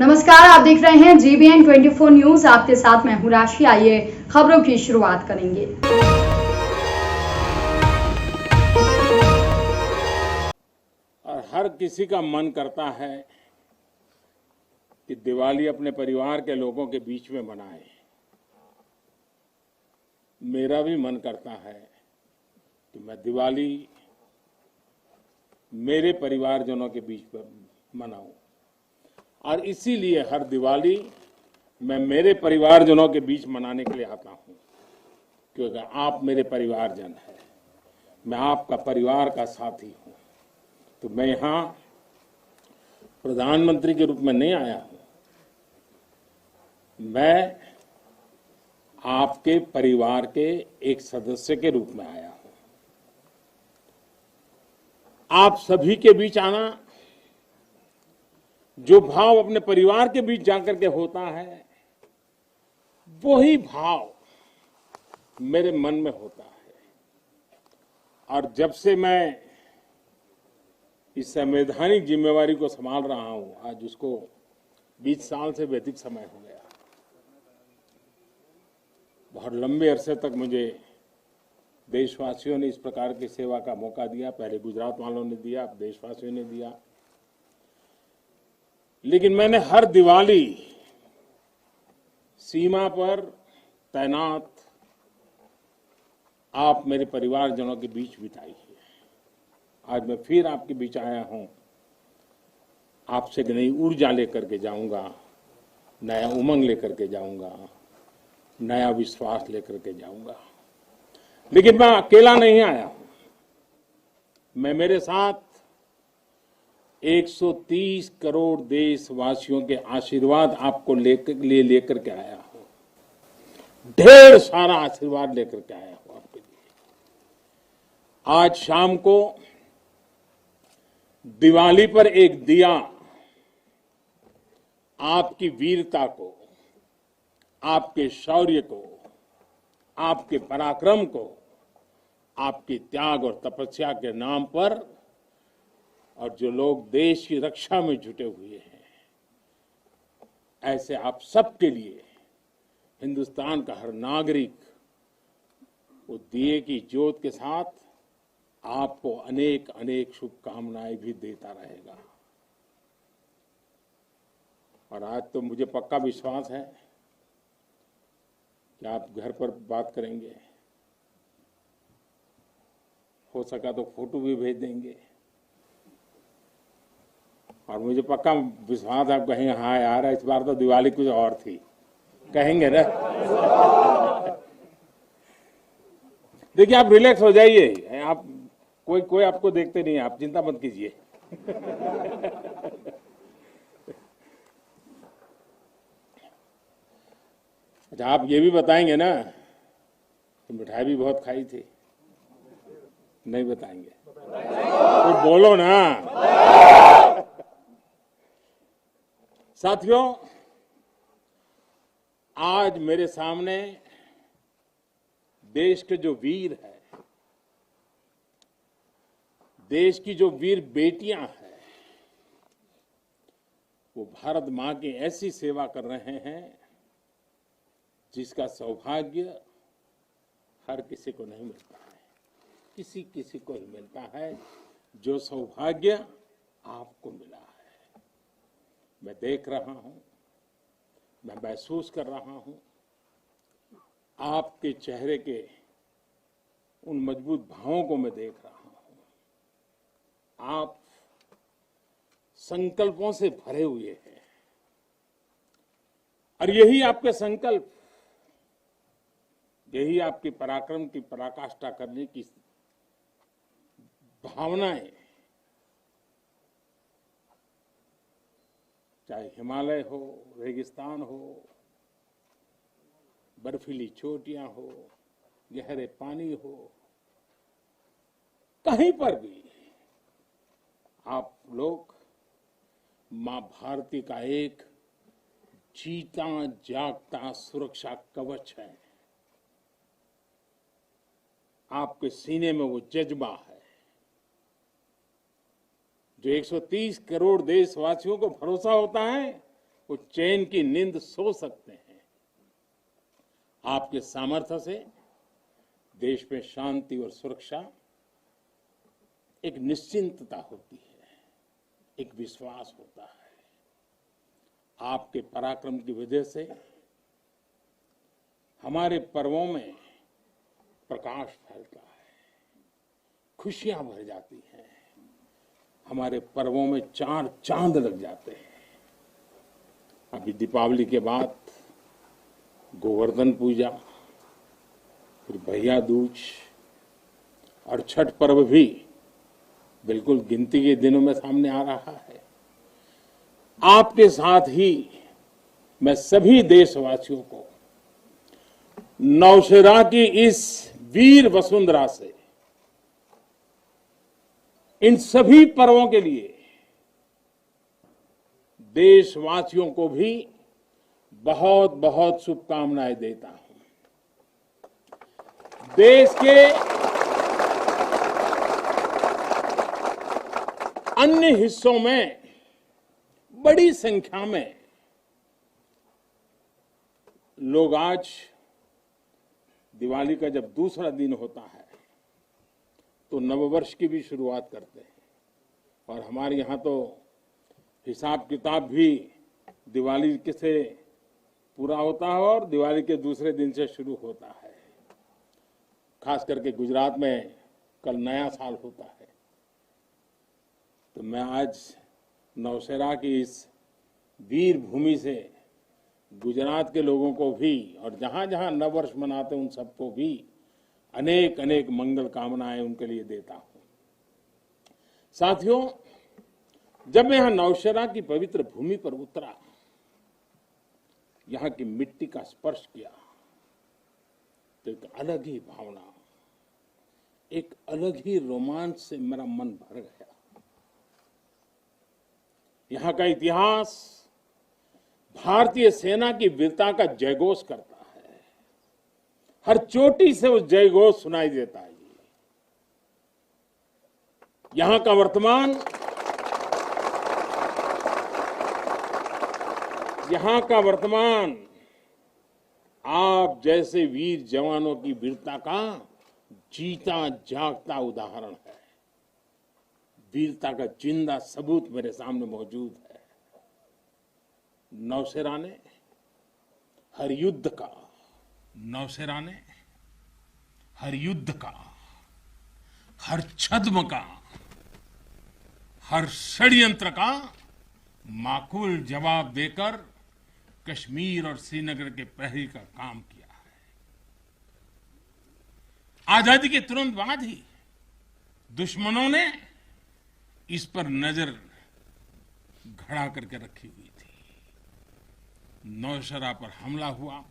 नमस्कार, आप देख रहे हैं GBN 24 न्यूज। आपके साथ मैं हूं राशि। आइए खबरों की शुरुआत करेंगे। और हर किसी का मन करता है कि दिवाली अपने परिवार के लोगों के बीच में मनाए। मेरा भी मन करता है कि मैं दिवाली मेरे परिवारजनों के बीच में मनाऊं, और इसीलिए हर दिवाली मैं मेरे परिवारजनों के बीच मनाने के लिए आता हूं, क्योंकि आप मेरे परिवारजन हैं, मैं आपका परिवार का साथी हूं। तो मैं यहां प्रधानमंत्री के रूप में नहीं आया हूं, मैं आपके परिवार के एक सदस्य के रूप में आया हूं। आप सभी के बीच आना, जो भाव अपने परिवार के बीच जाकर के होता है, वही भाव मेरे मन में होता है। और जब से मैं इस संवैधानिक जिम्मेवारी को संभाल रहा हूं, आज उसको 20 साल से भी अधिक समय हो गया। बहुत लंबे अरसे तक मुझे देशवासियों ने इस प्रकार की सेवा का मौका दिया। पहले गुजरात वालों ने दिया, अब देशवासियों ने दिया। लेकिन मैंने हर दिवाली सीमा पर तैनात आप मेरे परिवारजनों के बीच बिताई है। आज मैं फिर आपके बीच आया हूं, आपसे नई ऊर्जा लेकर के जाऊंगा, नया उमंग लेकर के जाऊंगा, नया विश्वास लेकर के जाऊंगा। लेकिन मैं अकेला नहीं आया हूं, मैं मेरे साथ 130 करोड़ देशवासियों के आशीर्वाद आपको लेकर के आया हूं। ढेर सारा आशीर्वाद लेकर के आया हूं आपके लिए। आज शाम को दिवाली पर एक दिया आपकी वीरता को, आपके शौर्य को, आपके पराक्रम को, आपके त्याग और तपस्या के नाम पर, और जो लोग देश की रक्षा में जुटे हुए हैं, ऐसे आप सबके लिए हिंदुस्तान का हर नागरिक वो दिए की ज्योत के साथ आपको अनेक अनेक शुभकामनाएं भी देता रहेगा। और आज तो मुझे पक्का विश्वास है कि आप घर पर बात करेंगे, हो सका तो फोटो भी भेज देंगे, और मुझे पक्का विश्वास आप कहेंगे हाँ यार इस बार तो दिवाली कुछ और थी, कहेंगे ना। देखिए आप रिलैक्स हो जाइए, आप कोई आपको देखते नहीं, आप चिंता मत कीजिए। अच्छा, आप ये भी बताएंगे ना कि मिठाई भी बहुत खाई थी? नहीं बताएंगे तो बोलो ना। साथियों, आज मेरे सामने देश के जो वीर हैं, देश की जो वीर बेटियां हैं, वो भारत मां की ऐसी सेवा कर रहे हैं जिसका सौभाग्य हर किसी को नहीं मिलता है। किसी किसी को ही मिलता है जो सौभाग्य आपको मिला है। मैं देख रहा हूं, मैं महसूस कर रहा हूं, आपके चेहरे के उन मजबूत भावों को मैं देख रहा हूं। आप संकल्पों से भरे हुए हैं, और यही आपके संकल्प, यही आपकी पराक्रम की पराकाष्ठा करने की भावनाएं, चाहे हिमालय हो, रेगिस्तान हो, बर्फीली चोटियां हो, गहरे पानी हो, कहीं पर भी आप लोग मां भारती का एक जीता जागता सुरक्षा कवच है। आपके सीने में वो जज्बा है जो 130 करोड़ देशवासियों को भरोसा होता है, वो चैन की नींद सो सकते हैं। आपके सामर्थ्य से देश में शांति और सुरक्षा एक निश्चिंतता होती है, एक विश्वास होता है। आपके पराक्रम की वजह से हमारे पर्वों में प्रकाश फैलता है, खुशियां भर जाती हैं, हमारे पर्वों में चार चांद लग जाते हैं। अभी दीपावली के बाद गोवर्धन पूजा, फिर भैया दूज और छठ पर्व भी बिल्कुल गिनती के दिनों में सामने आ रहा है। आपके साथ ही मैं सभी देशवासियों को नौशेरा की इस वीर वसुंधरा से इन सभी पर्वों के लिए देशवासियों को भी बहुत बहुत शुभकामनाएं देता हूं। देश के अन्य हिस्सों में बड़ी संख्या में लोग आज दिवाली का जब दूसरा दिन होता है तो नववर्ष की भी शुरुआत करते हैं, और हमारे यहाँ तो हिसाब किताब भी दिवाली से पूरा होता है और दिवाली के दूसरे दिन से शुरू होता है। खास करके गुजरात में कल नया साल होता है। तो मैं आज नौशेरा की इस वीर भूमि से गुजरात के लोगों को भी और जहां जहां नववर्ष मनाते हैं उन सबको भी अनेक अनेक मंगल कामनाएं उनके लिए देता हूं। साथियों, जब मैं यहां नौशेरा की पवित्र भूमि पर उतरा, यहां की मिट्टी का स्पर्श किया, तो एक अलग ही भावना, एक अलग ही रोमांच से मेरा मन भर गया। यहां का इतिहास भारतीय सेना की वीरता का जयघोष करता है। हर चोटी से वो जयघोष सुनाई देता है। यहां का वर्तमान आप जैसे वीर जवानों की वीरता का जीता जागता उदाहरण है। वीरता का जिंदा सबूत मेरे सामने मौजूद है। नौशेरा ने हर युद्ध का, हर छद्म का, हर षड्यंत्र का माकूल जवाब देकर कश्मीर और श्रीनगर के प्रहरी का काम किया है। आजादी के तुरंत बाद ही दुश्मनों ने इस पर नजर घड़ा करके रखी हुई थी। नौशेरा पर हमला हुआ,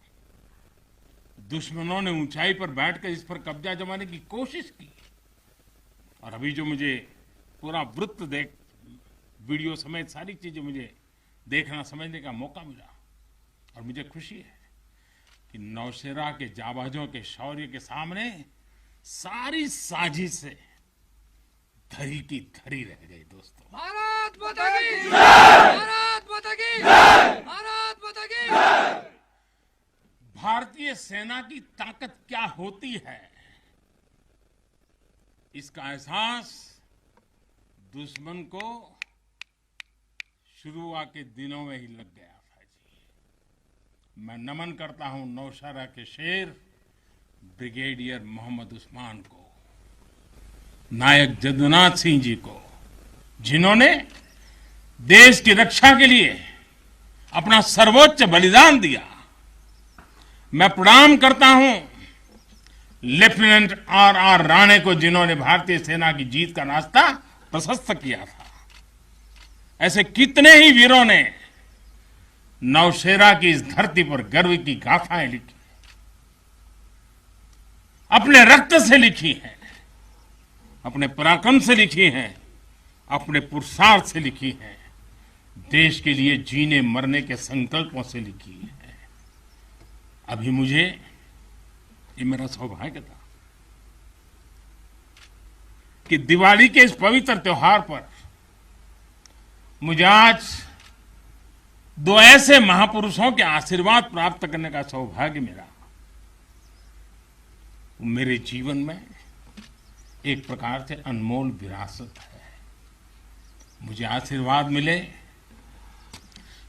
दुश्मनों ने ऊंचाई पर बैठकर इस पर कब्जा जमाने की कोशिश की, और अभी जो मुझे पूरा वृत्त वीडियो समेत सारी चीजें मुझे देखना समझने का मौका मिला, और मुझे खुशी है कि नौशेरा के जाबाजों के शौर्य के सामने सारी साजिश से धरी की धरी रह गई। दोस्तों, भारत माता की जय! भारत माता की जय! भारत माता की जय! भारतीय सेना की ताकत क्या होती है, इसका एहसास दुश्मन को शुरुआत के दिनों में ही लग गया था जी। मैं नमन करता हूं नौशेरा के शेर ब्रिगेडियर मोहम्मद उस्मान को, नायक जदुनाथ सिंह जी को, जिन्होंने देश की रक्षा के लिए अपना सर्वोच्च बलिदान दिया। मैं प्रणाम करता हूं लेफ्टिनेंट आर राणे को, जिन्होंने भारतीय सेना की जीत का रास्ता प्रशस्त किया था। ऐसे कितने ही वीरों ने नौशेरा की इस धरती पर गर्व की गाथाएं लिखी, अपने रक्त से लिखी हैं, अपने पराक्रम से लिखी हैं, अपने पुरुषार्थ से लिखी हैं, देश के लिए जीने मरने के संकल्पों से लिखी है। अभी मुझे, ये मेरा सौभाग्य था कि दिवाली के इस पवित्र त्योहार पर मुझे आज दो ऐसे महापुरुषों के आशीर्वाद प्राप्त करने का सौभाग्य मेरा मेरे जीवन में एक प्रकार से अनमोल विरासत है। मुझे आशीर्वाद मिले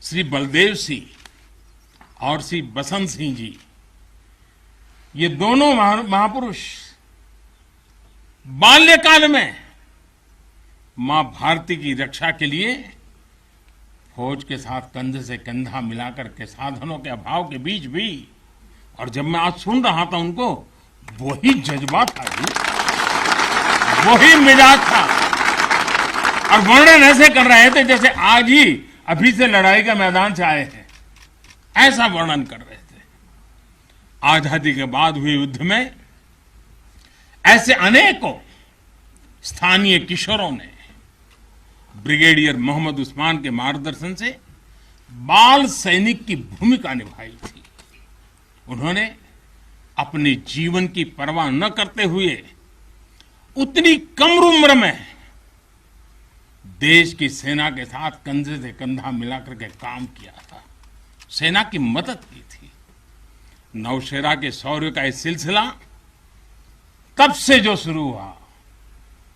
श्री बलदेव सिंह और श्री बसंत सिंह जी, ये दोनों महापुरुष बाल्यकाल में मां भारती की रक्षा के लिए फौज के साथ कंधे से कंधा मिलाकर के साधनों के अभाव के बीच भी, और जब मैं आज सुन रहा था उनको, वही जज्बा था जी, वही मिजाज था, और वर्णन ऐसे कर रहे थे जैसे आज ही अभी से लड़ाई के मैदान से आए हैं, ऐसा वर्णन कर रहे थे। आजादी के बाद हुए युद्ध में ऐसे अनेकों स्थानीय किशोरों ने ब्रिगेडियर मोहम्मद उस्मान के मार्गदर्शन से बाल सैनिक की भूमिका निभाई थी। उन्होंने अपने जीवन की परवाह न करते हुए उतनी कम उम्र में देश की सेना के साथ कंधे से कंधा मिलाकर के काम किया था, सेना की मदद की थी। नौशेरा के शौर्य का यह सिलसिला तब से जो शुरू हुआ,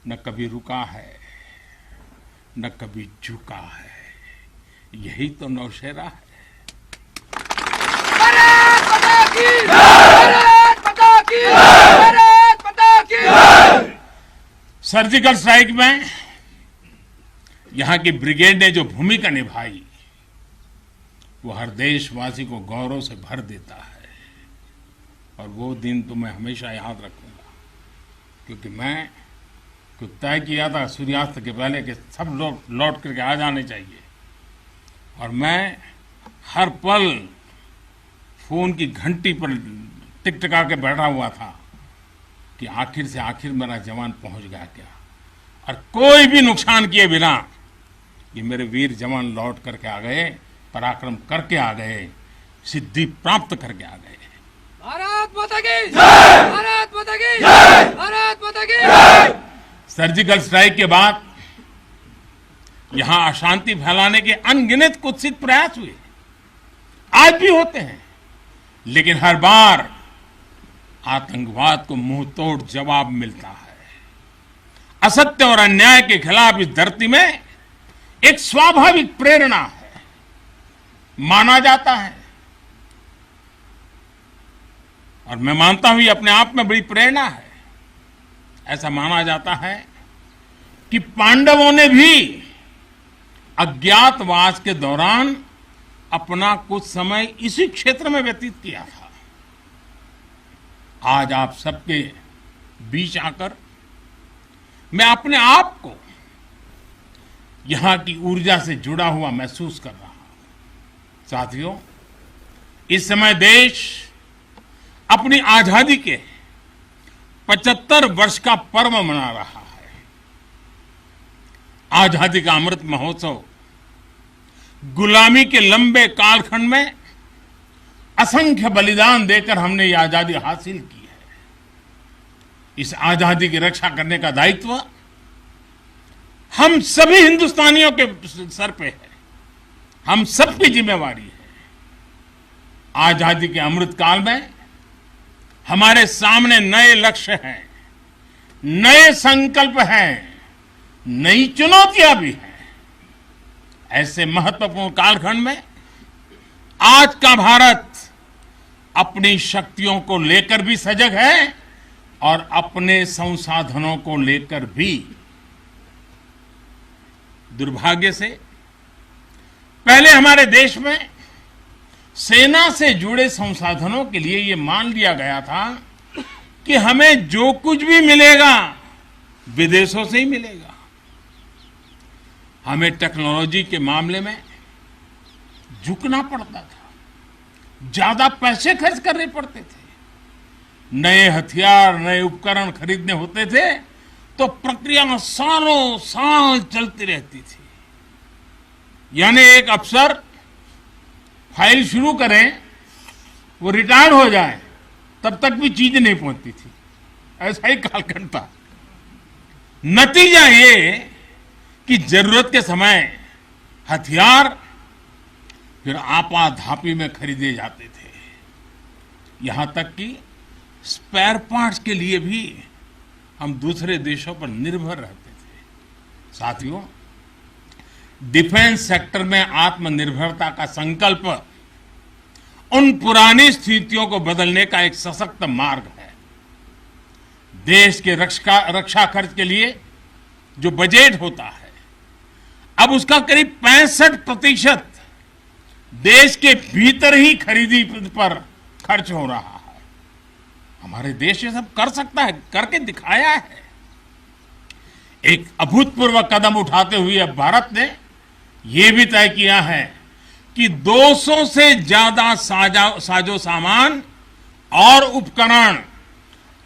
न कभी रुका है न कभी झुका है। यही तो नौशेरा है। भारत माता की जय! भारत माता की जय! भारत माता की जय! सर्जिकल स्ट्राइक में यहां की ब्रिगेड ने जो भूमिका निभाई, वो हर देशवासी को गौरव से भर देता है। और वो दिन तो मैं हमेशा याद रखूंगा, क्योंकि मैं कुछ तय किया था सूर्यास्त के पहले कि सब लोग लौट करके आ जाने चाहिए, और मैं हर पल फोन की घंटी पर टिकटिका के बैठा हुआ था कि आखिर से आखिर मेरा जवान पहुंच गया क्या, और कोई भी नुकसान किए बिना ये मेरे वीर जवान लौट करके आ गए, पराक्रम करके आ गए, सिद्धि प्राप्त करके आ गए। भारत माता की जय! भारत माता की जय! भारत माता की जय! सर्जिकल स्ट्राइक के बाद यहां अशांति फैलाने के अनगिनत कुत्सित प्रयास हुए, आज भी होते हैं, लेकिन हर बार आतंकवाद को मुंह तोड़ जवाब मिलता है। असत्य और अन्याय के खिलाफ इस धरती में एक स्वाभाविक प्रेरणा है, माना जाता है, और मैं मानता हूं ये अपने आप में बड़ी प्रेरणा है। ऐसा माना जाता है कि पांडवों ने भी अज्ञातवास के दौरान अपना कुछ समय इसी क्षेत्र में व्यतीत किया था। आज आप सबके बीच आकर मैं अपने आप को यहां की ऊर्जा से जुड़ा हुआ महसूस कर रहा हूं। साथियों, इस समय देश अपनी आजादी के 75 वर्ष का पर्व मना रहा है। आजादी का अमृत महोत्सव गुलामी के लंबे कालखंड में असंख्य बलिदान देकर हमने ये आजादी हासिल की है। इस आजादी की रक्षा करने का दायित्व हम सभी हिंदुस्तानियों के सर पे है, हम सबकी जिम्मेवारी है। आजादी के अमृत काल में हमारे सामने नए लक्ष्य हैं, नए संकल्प हैं, नई चुनौतियां भी हैं। ऐसे महत्वपूर्ण कालखंड में आज का भारत अपनी शक्तियों को लेकर भी सजग है और अपने संसाधनों को लेकर भी। दुर्भाग्य से पहले हमारे देश में सेना से जुड़े संसाधनों के लिए ये मान लिया गया था कि हमें जो कुछ भी मिलेगा विदेशों से ही मिलेगा। हमें टेक्नोलॉजी के मामले में झुकना पड़ता था, ज्यादा पैसे खर्च करने पड़ते थे, नए हथियार नए उपकरण खरीदने होते थे तो प्रक्रिया सालों साल चलती रहती थी। यानी एक अफसर फाइल शुरू करें, वो रिटायर हो जाए, तब तक भी चीज नहीं पहुंचती थी। ऐसा ही कालखंड था। नतीजा ये कि जरूरत के समय हथियार फिर आपाधापी में खरीदे जाते थे। यहां तक कि स्पेयर पार्ट्स के लिए भी हम दूसरे देशों पर निर्भर रहते थे। साथियों, डिफेंस सेक्टर में आत्मनिर्भरता का संकल्प उन पुरानी स्थितियों को बदलने का एक सशक्त मार्ग है। देश के रक्षा खर्च के लिए जो बजट होता है, अब उसका करीब 65% देश के भीतर ही खरीदी पर खर्च हो रहा है। हमारे देश ये सब कर सकता है, करके दिखाया है। एक अभूतपूर्व कदम उठाते हुए अब भारत ने यह भी तय किया है कि 200 से ज्यादा साजो सामान और उपकरण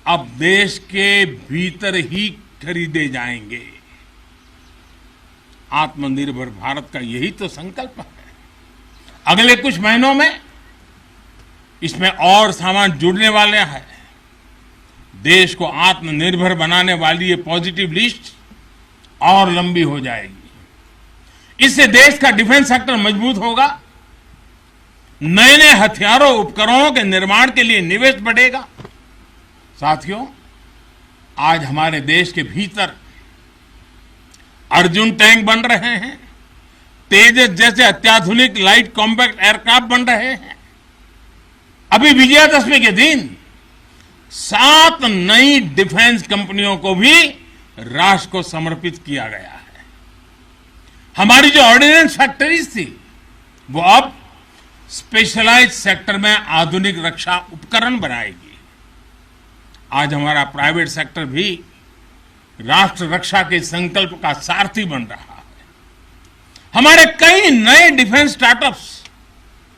अब देश के भीतर ही खरीदे जाएंगे। आत्मनिर्भर भारत का यही तो संकल्प है। अगले कुछ महीनों में इसमें और सामान जुड़ने वाले हैं। देश को आत्मनिर्भर बनाने वाली ये पॉजिटिव लिस्ट और लंबी हो जाएगी। इससे देश का डिफेंस सेक्टर मजबूत होगा, नए नए हथियारों उपकरणों के निर्माण के लिए निवेश बढ़ेगा। साथियों, आज हमारे देश के भीतर अर्जुन टैंक बन रहे हैं, तेजस जैसे अत्याधुनिक लाइट कॉम्पैक्ट एयरक्राफ्ट बन रहे हैं। अभी विजयादशमी के दिन 7 नई डिफेंस कंपनियों को भी राष्ट्र को समर्पित किया गया है। हमारी जो ऑर्डिनेंस फैक्ट्रीज थी, वो अब स्पेशलाइज्ड सेक्टर में आधुनिक रक्षा उपकरण बनाएगी। आज हमारा प्राइवेट सेक्टर भी राष्ट्र रक्षा के संकल्प का सारथी बन रहा है। हमारे कई नए डिफेंस स्टार्टअप्स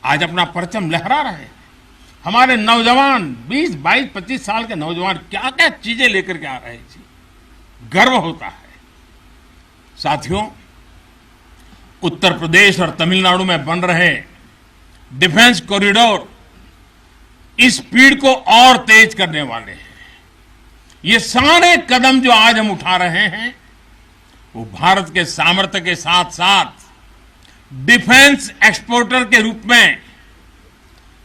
आज अपना परचम लहरा रहे हैं। हमारे नौजवान 20, 22, 25 साल के नौजवान क्या क्या चीजें लेकर के आ रहे हैं, गर्व होता है। साथियों, उत्तर प्रदेश और तमिलनाडु में बन रहे डिफेंस कॉरिडोर इस स्पीड को और तेज करने वाले हैं। ये सारे कदम जो आज हम उठा रहे हैं, वो भारत के सामर्थ्य के साथ साथ डिफेंस एक्सपोर्टर के रूप में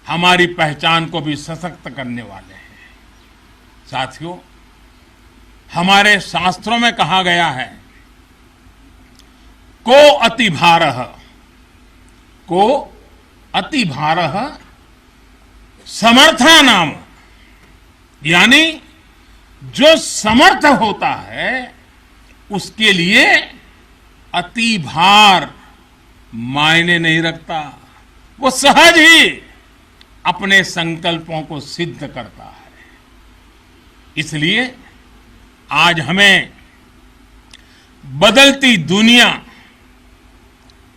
हमारी पहचान को भी सशक्त करने वाले हैं। साथियों, हमारे शास्त्रों में कहा गया है, को अति भारः समर्था नाम, यानी जो समर्थ होता है उसके लिए अति भार मायने नहीं रखता। वो सहज ही अपने संकल्पों को सिद्ध करता है। इसलिए आज हमें बदलती दुनिया,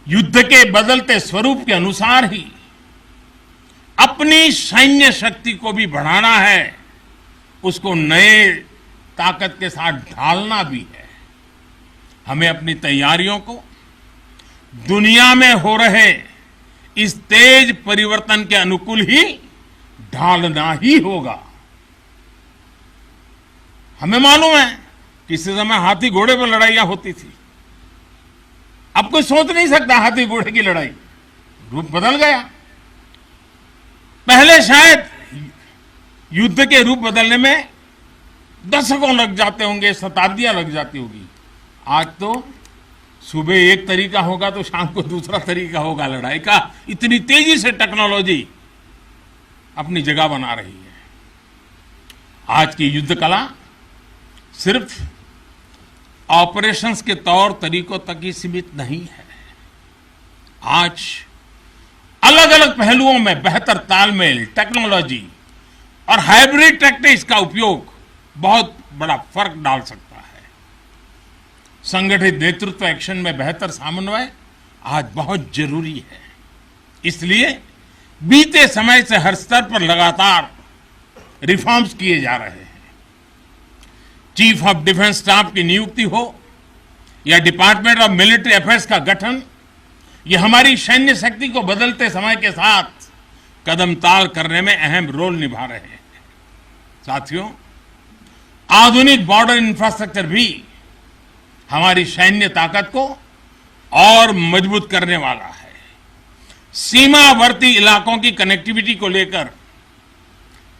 युद्ध के बदलते स्वरूप के अनुसार ही अपनी सैन्य शक्ति को भी बढ़ाना है, उसको नए ताकत के साथ ढालना भी है। हमें अपनी तैयारियों को दुनिया में हो रहे इस तेज परिवर्तन के अनुकूल ही ढालना ही होगा। हमें मालूम है किसी समय हाथी घोड़े पर लड़ाइयां होती थी। अब कोई सोच नहीं सकता हाथी घोड़े की लड़ाई, रूप बदल गया। पहले शायद युद्ध के रूप बदलने में दशकों लग जाते होंगे, शताब्दियां लग जाती होगी। आज तो सुबह एक तरीका होगा तो शाम को दूसरा तरीका होगा लड़ाई का। इतनी तेजी से टेक्नोलॉजी अपनी जगह बना रही है। आज की युद्ध कला सिर्फ ऑपरेशंस के तौर तरीकों तक ही सीमित नहीं है। आज अलग अलग पहलुओं में बेहतर तालमेल, टेक्नोलॉजी और हाइब्रिड टैक्टिक्स का उपयोग बहुत बड़ा फर्क डाल सकता है। संगठित नेतृत्व एक्शन में बेहतर समन्वय आज बहुत जरूरी है। इसलिए बीते समय से हर स्तर पर लगातार रिफॉर्म्स किए जा रहे हैं। चीफ ऑफ डिफेंस स्टाफ की नियुक्ति हो या डिपार्टमेंट ऑफ मिलिट्री अफेयर्स का गठन, ये हमारी सैन्य शक्ति को बदलते समय के साथ कदम ताल करने में अहम रोल निभा रहे हैं। साथियों, आधुनिक बॉर्डर इंफ्रास्ट्रक्चर भी हमारी सैन्य ताकत को और मजबूत करने वाला है। सीमावर्ती इलाकों की कनेक्टिविटी को लेकर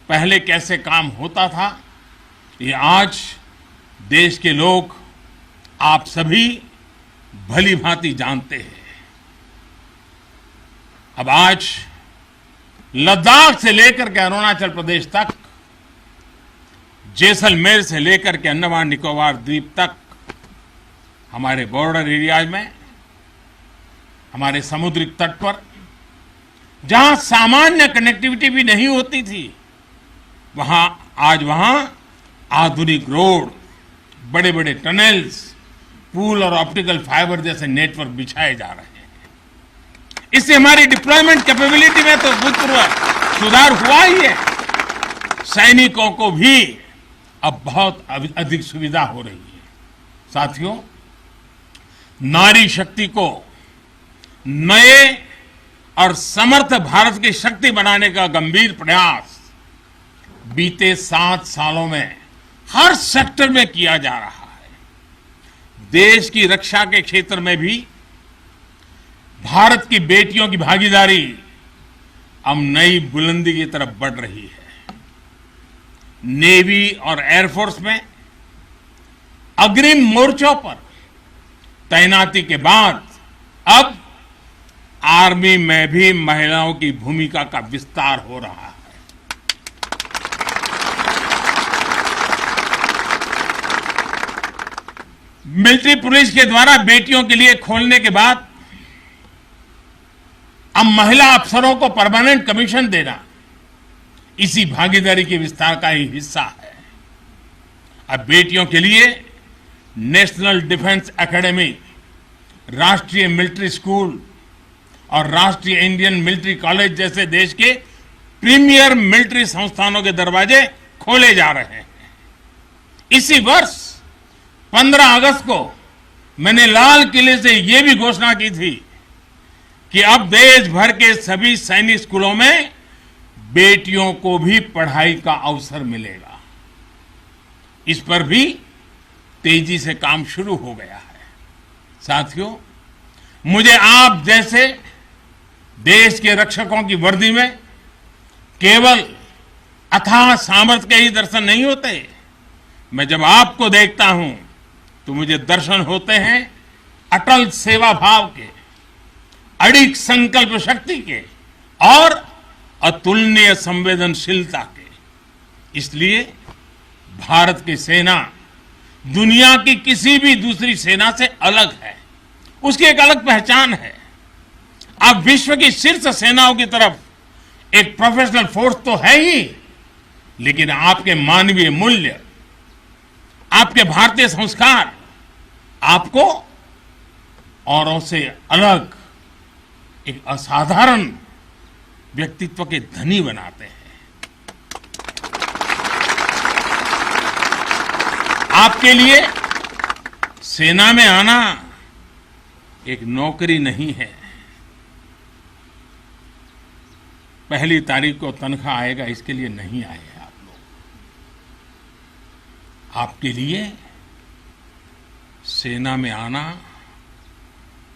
पहले कैसे काम होता था, ये आज देश के लोग, आप सभी भली भांति जानते हैं। अब आज लद्दाख से लेकर के अरुणाचल प्रदेश तक, जैसलमेर से लेकर के अंडमान निकोबार द्वीप तक, हमारे बॉर्डर एरियाज में, हमारे समुद्री तट पर जहां सामान्य कनेक्टिविटी भी नहीं होती थी, आज वहां आधुनिक रोड, बड़े बड़े टनल्स, पूल और ऑप्टिकल फाइबर जैसे नेटवर्क बिछाए जा रहे हैं। इससे हमारी डिप्लॉयमेंट कैपेबिलिटी में तो भूतपूर्व सुधार हुआ ही है। सैनिकों को भी अब बहुत अधिक सुविधा हो रही है। साथियों, नारी शक्ति को नए और समर्थ भारत की शक्ति बनाने का गंभीर प्रयास बीते 7 सालों में हर सेक्टर में किया जा रहा है। देश की रक्षा के क्षेत्र में भी भारत की बेटियों की भागीदारी अब नई बुलंदी की तरफ बढ़ रही है। नेवी और एयरफोर्स में अग्रिम मोर्चों पर तैनाती के बाद अब आर्मी में भी महिलाओं की भूमिका का विस्तार हो रहा है। मिलिट्री पुलिस के द्वारा बेटियों के लिए खोलने के बाद अब महिला अफसरों को परमानेंट कमीशन देना इसी भागीदारी के विस्तार का ही हिस्सा है। अब बेटियों के लिए नेशनल डिफेंस एकेडमी, राष्ट्रीय मिलिट्री स्कूल और राष्ट्रीय इंडियन मिलिट्री कॉलेज जैसे देश के प्रीमियर मिलिट्री संस्थानों के दरवाजे खोले जा रहे हैं। इसी वर्ष 15 अगस्त को मैंने लाल किले से यह भी घोषणा की थी कि अब देश भर के सभी सैनिक स्कूलों में बेटियों को भी पढ़ाई का अवसर मिलेगा। इस पर भी तेजी से काम शुरू हो गया है। साथियों, मुझे आप जैसे देश के रक्षकों की वर्दी में केवल अथाह सामर्थ्य के ही दर्शन नहीं होते। मैं जब आपको देखता हूं तो मुझे दर्शन होते हैं अटल सेवा भाव के, अडिग संकल्प शक्ति के और अतुलनीय संवेदनशीलता के। इसलिए भारत की सेना दुनिया की किसी भी दूसरी सेना से अलग है, उसकी एक अलग पहचान है। अब विश्व की शीर्ष सेनाओं की तरफ एक प्रोफेशनल फोर्स तो है ही, लेकिन आपके मानवीय मूल्य, आपके भारतीय संस्कार आपको औरों से अलग एक असाधारण व्यक्तित्व के धनी बनाते हैं। आपके लिए सेना में आना एक नौकरी नहीं है। पहली तारीख को तनख्वाह आएगा इसके लिए नहीं आए हैं आप लोग। आपके लिए सेना में आना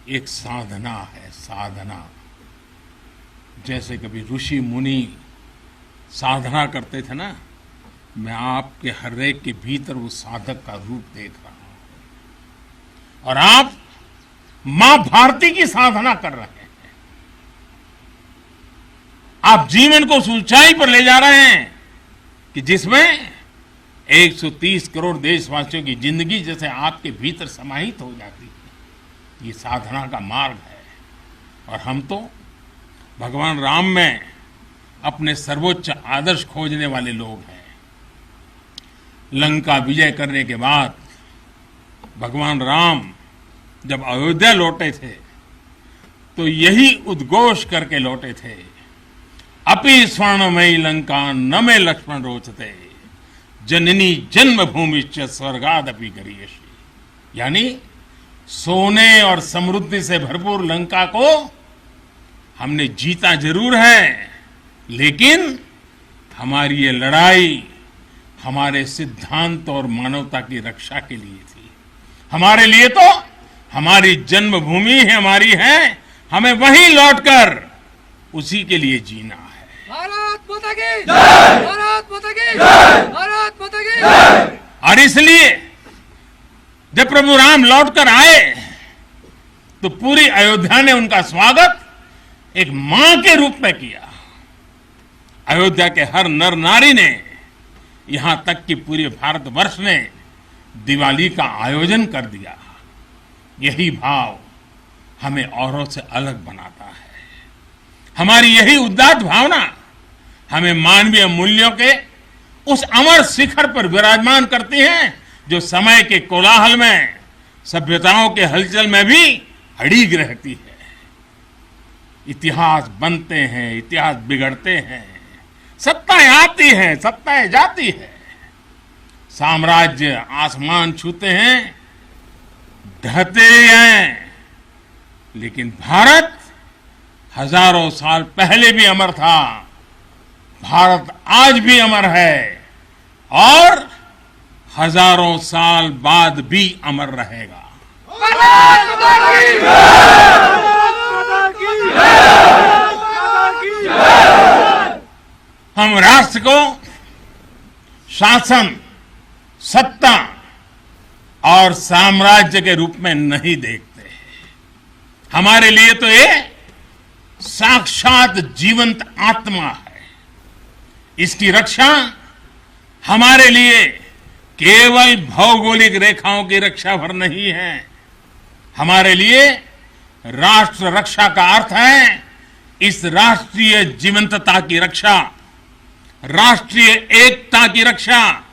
एक साधना है, साधना। जैसे कभी ऋषि मुनि साधना करते थे ना, मैं आपके हर एक के भीतर वो साधक का रूप देख रहा हूं और आप मां भारती की साधना कर रहे हैं। आप जीवन को उस ऊंचाई पर ले जा रहे हैं कि जिसमें 130 करोड़ देशवासियों की जिंदगी जैसे आपके भीतर समाहित हो जाती है। ये साधना का मार्ग है और हम तो भगवान राम में अपने सर्वोच्च आदर्श खोजने वाले लोग हैं। लंका विजय करने के बाद भगवान राम जब अयोध्या लौटे थे तो यही उद्घोष करके लौटे थे, अपि स्वर्णमयी लंका न मे लक्ष्मण रोचते, जननी जन्मभूमिश्च स्वर्गादपि गरीयसी। यानी सोने और समृद्धि से भरपूर लंका को हमने जीता जरूर है, लेकिन हमारी ये लड़ाई हमारे सिद्धांत और मानवता की रक्षा के लिए थी। हमारे लिए तो हमारी जन्मभूमि हमारी है, हमें वहीं लौटकर उसी के लिए जीना है। भारत माता की जय, भारत माता की जय, भारत माता की जय। और इसलिए जब प्रभु राम लौटकर आए तो पूरी अयोध्या ने उनका स्वागत एक मां के रूप में किया। अयोध्या के हर नर नारी ने, यहां तक कि पूरे भारतवर्ष ने दिवाली का आयोजन कर दिया। यही भाव हमें औरों से अलग बनाता है। हमारी यही उदात्त भावना हमें मानवीय मूल्यों के उस अमर शिखर पर विराजमान करती है जो समय के कोलाहल में, सभ्यताओं के हलचल में भी अड़िग रहती है। इतिहास बनते हैं, इतिहास बिगड़ते हैं, सत्ताएं आती हैं, सत्ताएं जाती है, साम्राज्य आसमान छूते हैं, ढहते हैं, लेकिन भारत हजारों साल पहले भी अमर था। भारत आज भी अमर है और हजारों साल बाद भी अमर रहेगा। भारत माता की जय। हम राष्ट्र को शासन, सत्ता और साम्राज्य के रूप में नहीं देखते। हमारे लिए तो ये साक्षात जीवंत आत्मा है। इसकी रक्षा हमारे लिए केवल भौगोलिक रेखाओं की रक्षा भर नहीं है। हमारे लिए राष्ट्र रक्षा का अर्थ है इस राष्ट्रीय जीवंतता की रक्षा, राष्ट्रीय एकता की रक्षा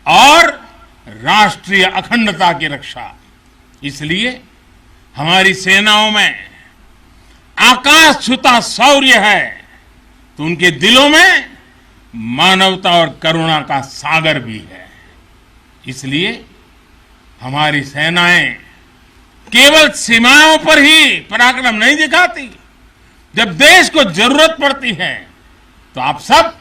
और राष्ट्रीय अखंडता की रक्षा। इसलिए हमारी सेनाओं में आकाश छूता शौर्य है तो उनके दिलों में मानवता और करुणा का सागर भी है। इसलिए हमारी सेनाएं केवल सीमाओं पर ही पराक्रम नहीं दिखाती। जब देश को जरूरत पड़ती है तो आप सब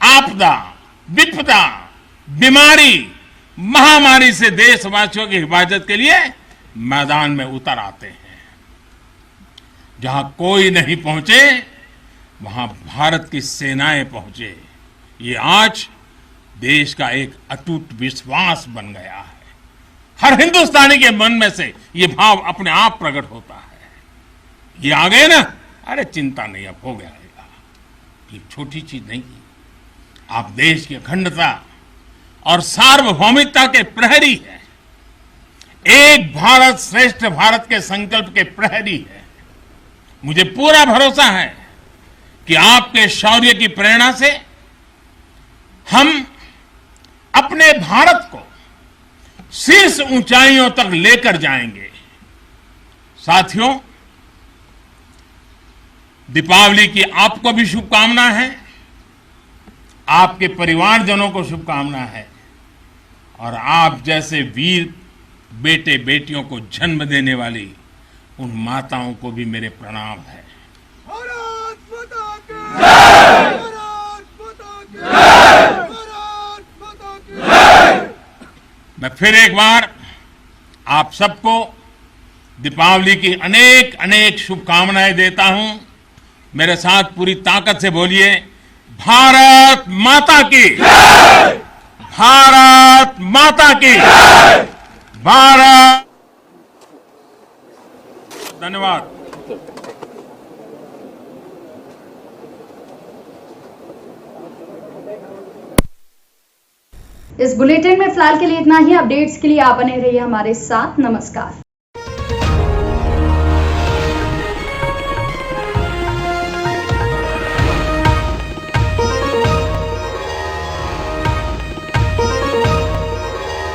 आपदा, विपदा, बीमारी, महामारी से देशवासियों की हिफाजत के लिए मैदान में उतर आते हैं। जहां कोई नहीं पहुंचे वहां भारत की सेनाएं पहुंचे। ये आज देश का एक अटूट विश्वास बन गया है। हर हिंदुस्तानी के मन में से ये भाव अपने आप प्रकट होता है। ये आ गए ना, अरे चिंता नहीं, अब हो गया। ये छोटी चीज नहीं। आप देश की अखंडता और सार्वभौमिकता के प्रहरी हैं। एक भारत श्रेष्ठ भारत के संकल्प के प्रहरी हैं। मुझे पूरा भरोसा है कि आपके शौर्य की प्रेरणा से हम अपने भारत को शीर्ष ऊंचाइयों तक लेकर जाएंगे। साथियों, दीपावली की आपको भी शुभकामना है, आपके परिवारजनों को शुभकामना है और आप जैसे वीर बेटे बेटियों को जन्म देने वाली उन माताओं को भी मेरे प्रणाम है। भारत माता की जय, भारत माता की जय, भारत माता की जय। मैं फिर एक बार आप सबको दीपावली की अनेक अनेक शुभकामनाएं देता हूं। मेरे साथ पूरी ताकत से बोलिए, भारत माता की जय, भारत माता की जय, भारत। धन्यवाद। इस बुलेटिन में फिलहाल के लिए इतना ही। अपडेट्स के लिए आप बने रहिए हमारे साथ। नमस्कार।